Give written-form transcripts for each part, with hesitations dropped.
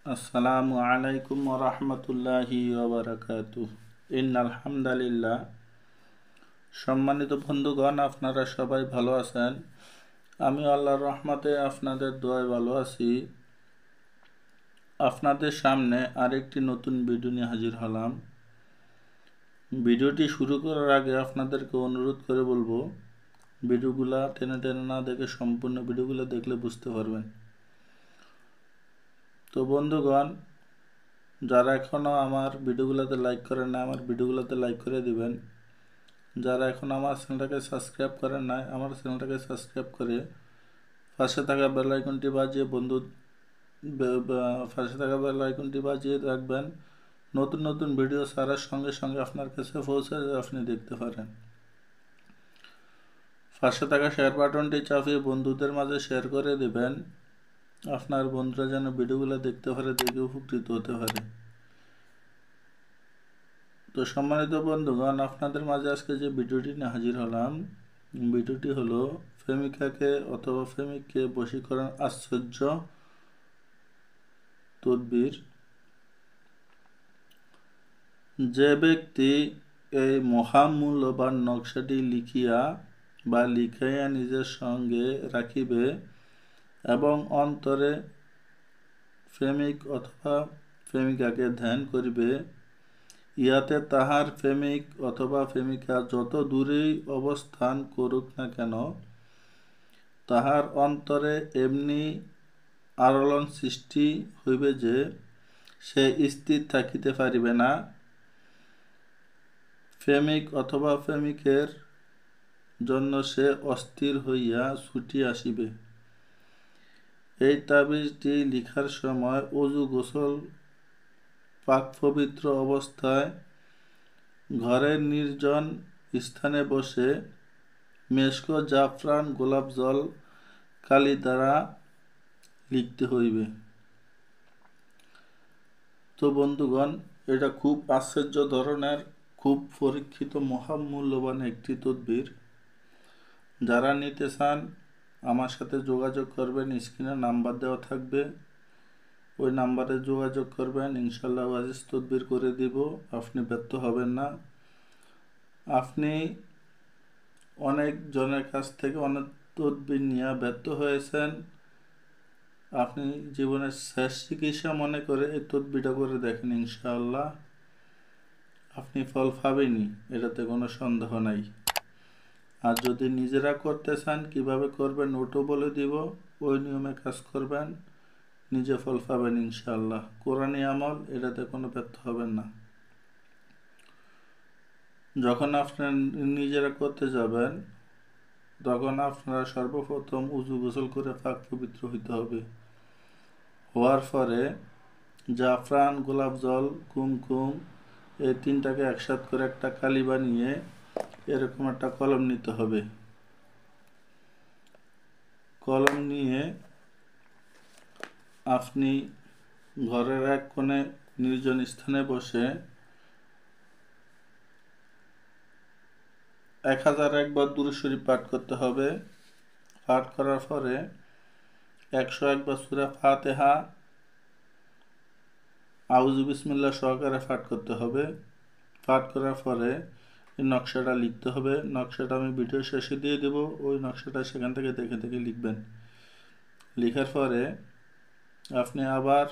আসসালামু আলাইকুম ওয়া রাহমাতুল্লাহি ওয়া বারাকাতুহু। ইন্নাল হামদালিল্লাহ। সম্মানিত বন্ধুগণ, আপনারা সবাই ভালো আছেন? আমি আল্লাহর রহমতে আপনাদের দোয়ায় ভালো আছি। আপনাদের সামনে আরেকটি নতুন ভিডিও নিয়ে হাজির হলাম। ভিডিওটি শুরু করার আগে আপনাদেরকে অনুরোধ করে বলবো, ভিডিওগুলা টেনে টেনে না দেখে সম্পূর্ণ ভিডিওগুলো দেখলে বুঝতে পারবেন। তো বন্ধুগণ, যারা এখনও আমার ভিডিওগুলোতে লাইক করেন না, আমার ভিডিওগুলোতে লাইক করে দিবেন। যারা এখন আমার চ্যানেলটাকে সাবস্ক্রাইব করেন না, আমার চ্যানেলটাকে সাবস্ক্রাইব করে পাশে থাকা বেল আইকনটি বাজিয়ে পাশে থাকা বেল আইকনটি বাজিয়ে রাখবেন। নতুন নতুন ভিডিও ছাড়ার সঙ্গে সঙ্গে আপনার কাছে পৌঁছে আপনি দেখতে পারেন। পাশে থাকা শেয়ার বাটনটি চাপিয়ে বন্ধুদের মাঝে শেয়ার করে দিবেন। আপনার বন্ধুরা যেন ভিডিওগুলো দেখতে পারে, দেখে উপকৃত হতে পারে। তো সম্মানিত বন্ধুগণ, আপনাদের মাঝে আজকে যে ভিডিওটি নিয়ে হাজির হলাম, ভিডিওটি হলো প্রেমিকাকে অথবা প্রেমিককে বশীকরণ আশ্চর্য তদবির। যে ব্যক্তি এই মহামূল্যবান নকশাটি লিখাইয়া নিজের সঙ্গে রাখিবে এবং অন্তরে প্রেমিক অথবা প্রেমিকাকে ধ্যান করিবে, ইহাতে তাহার প্রেমিক অথবা প্রেমিকা যত দূরেই অবস্থান করুক না কেন, তাহার অন্তরে এমনি আলোড়ন সৃষ্টি হইবে যে সে স্থির থাকিতে পারিবে না। প্রেমিক অথবা প্রেমিকের জন্য সে অস্থির হইয়া ছুটি আসিবে। এই তাবিজটি লিখার সময় অজু গোসল পাক পবিত্র অবস্থায় ঘরের নির্জন স্থানে বসে মেশক, জাফরান, গোলাপ জল, কালি দ্বারা লিখতে হইবে। তো বন্ধুগণ, এটা খুব আশ্চর্য ধরনের, খুব পরীক্ষিত মহামূল্যবান একটি তদবির। যারা নিতে চান আমার সাথে যোগাযোগ করবেন, স্ক্রিনে নাম্বার দেওয়া থাকবে, ওই নাম্বারে যোগাযোগ করবেন। ইনশাল্লাহ আজিজ তদবির করে দিব, আপনি ব্যর্থ হবেন না। আপনি অনেক জনের কাছ থেকে অনেক তদবির নিয়ে ব্যর্থ হয়েছেন। আপনি জীবনের শেষ চিকিৎসা মনে করে এই তদবিরটা করে দেখেন, ইনশাআল্লাহ আপনি ফল পাবেনই, এটাতে কোনো সন্দেহ নাই। আর যদি নিজেরা করতে চান, কিভাবে করবেন ওটাও বলে দিব, ওই নিয়মে কাজ করবেন, নিজে ফল পাবেন ইনশাআল্লাহ। কোরআনী আমল, এটাতে কোনো ব্যর্থ হবেন না। যখন আপনারা নিজেরা করতে যাবেন, তখন আপনারা সর্বপ্রথম উজু গোসল করে পাক পবিত্র হইতে হবে। হওয়ার পরে জাফরান, গোলাপ জল, কুমকুম, এই তিনটাকে একসাথ করে একটা কালি বানিয়ে এরকম একটা কলম নিতে হবে। কলম নিয়ে আপনি ঘরের এক কোণে নির্জন স্থানে বসে 1001 বার দুরূদ শরীফ পাঠ করতে হবে। পাঠ করার পরে 101 বার সূরা ফাতিহা আউযু বিসমিল্লাহ সহকারে পাঠ করতে হবে। পাঠ করার পরে এই নকশাটা লিখতে হবে। নকশাটা আমি ভিডিও শেষে দিয়ে দেব, ওই নকশাটা সেখান থেকে দেখে দেখে লিখবেন। লেখার পরে আপনি আবার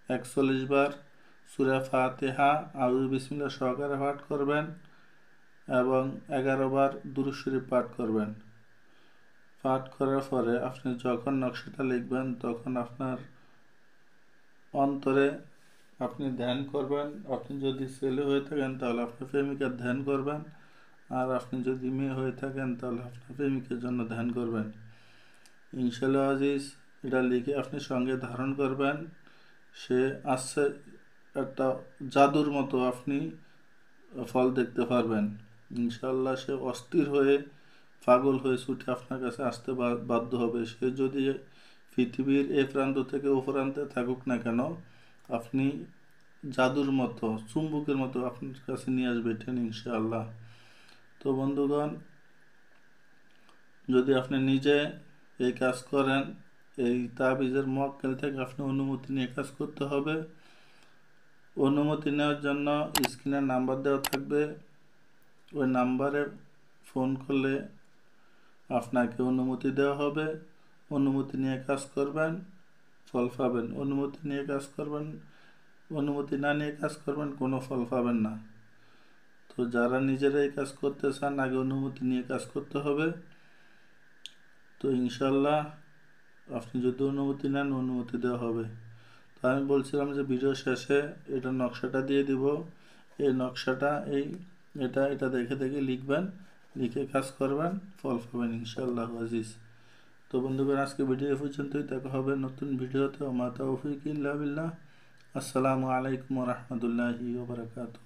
41 বার সূরা ফাতিহা আউযু বিসমিল্লাহ সহকারে পাঠ করবেন এবং 11 বার দুরূদ শরীফ পাঠ করবেন। পাঠ করার পরে আপনি যখন নকশাটা লিখবেন, তখন আপনার অন্তরে আপনি ধ্যান করবেন। আপনি যদি ছেলে হয়ে থাকেন তাহলে আপনার প্রেমিকার ধ্যান করবেন, আর আপনি যদি মেয়ে হয়ে থাকেন তাহলে আপনার প্রেমিকের জন্য ধ্যান করবেন। ইনশাআল্লাহ আজিজ, এটা লিখে আপনি সঙ্গে ধারণ করবেন। সে আসছে একটা জাদুর মতো আপনি ফল দেখতে পারবেন। ইনশাআল্লাহ সে অস্থির হয়ে পাগল হয়ে ছুটে আপনার কাছে আসতে বাধ্য হবে। সে যদি পৃথিবীর এ প্রান্ত থেকে ও প্রান্তে থাকুক না কেন, আপনি জাদুর মতো, চুম্বকের মতো আপনার কাছে নিয়ে আসবে টেনে, ইনশাআল্লাহ। তো বন্ধুগণ, যদি আপনি নিজে এই কাজ করেন, এই তাবিজের মক্কেল থেকে আপনি অনুমতি নিয়ে কাজ করতে হবে। অনুমতি নেওয়ার জন্য স্ক্রিনে নাম্বার দেওয়া থাকবে, ওই নাম্বারে ফোন করলে আপনাকে অনুমতি দেওয়া হবে। অনুমতি নিয়ে কাজ করবেন, ফল পাবেন। অনুমতি নিয়ে কাজ করবেন, অনুমতি না নিয়ে কাজ করবেন, কোনো ফল পাবেন না। তো যারা নিজেরাই কাজ করতে চান আগে অনুমতি নিয়ে কাজ করতে হবে। তো ইনশাল্লাহ আপনি যদি অনুমতি নেন অনুমতি দেওয়া হবে। তো আমি বলছিলাম যে ভিডিও শেষে এটা নকশাটা দিয়ে দিব। এই নকশাটা এটা দেখে দেখে লিখবেন, লিখে কাজ করবেন, ফল পাবেন ইনশাআল্লাহ আজিজ। তো বন্ধুগণ, আজকে ভিডিও পর্যন্তই, দেখা হবে নতুন ভিডিওতে। ওয়া মা তাওফীকি ইল্লা বিল্লাহ। আসসালামু আলাইকুম ওয়া রাহমাতুল্লাহি ওয়া বারাকাতুহু।